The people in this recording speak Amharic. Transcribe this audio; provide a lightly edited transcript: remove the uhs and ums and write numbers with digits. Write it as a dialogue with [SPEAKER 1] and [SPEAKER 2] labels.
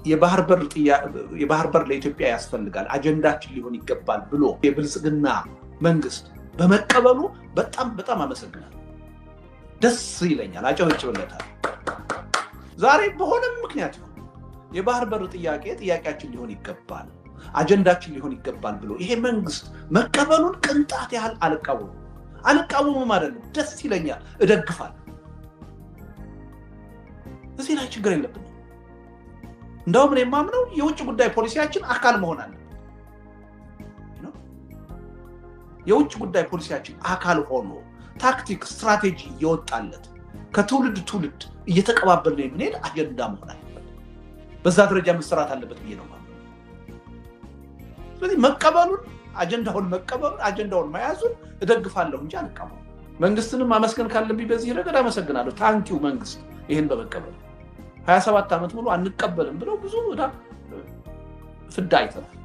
[SPEAKER 1] የባህር በር ለኢትዮጵያ ያስፈልጋል አጀንዳችን ሊሆን ይገባል ብሎ የብልጽግና መንግስት በመቀበሉ በጣም አመሰግናለሁ። ደስ ይለኛል፣ አጨበጭብለታል። ዛሬ በሆነም ምክንያት የባህር በር ጥያቄያችን ሊሆን ይገባል አጀንዳችን ሊሆን ይገባል ብሎ ይሄ መንግስት መቀበሉን ቅንጣት ያህል አልቃወምም አይደለም፣ ደስ ይለኛል፣ እደግፋለሁ። እዚህ ላይ ችግር የለብንም። እንደውም እኔ የማምነው የውጭ ጉዳይ ፖሊሲያችን አካል መሆን አለበት። የውጭ ጉዳይ ፖሊሲያችን አካል ሆኖ ታክቲክ ስትራቴጂ እየወጣለት ከትውልድ ትውልድ እየተቀባበልን የምንሄድ አጀንዳ መሆን አለበት። በዛ ደረጃ መሰራት አለበት ብዬ ነው የማምነው። ስለዚህ አጀንዳውን መያዙን እደግፋለሁ እንጂ አልቃወምም። መንግስትንም ማመስገን ካለብኝ በዚህ ረገድ አመሰግናለሁ። ታንኪው መንግስት ይሄን በመቀበል 27 ዓመት ሙሉ አንቀበልም ብለው ብዙ ፍዳ አይተናል።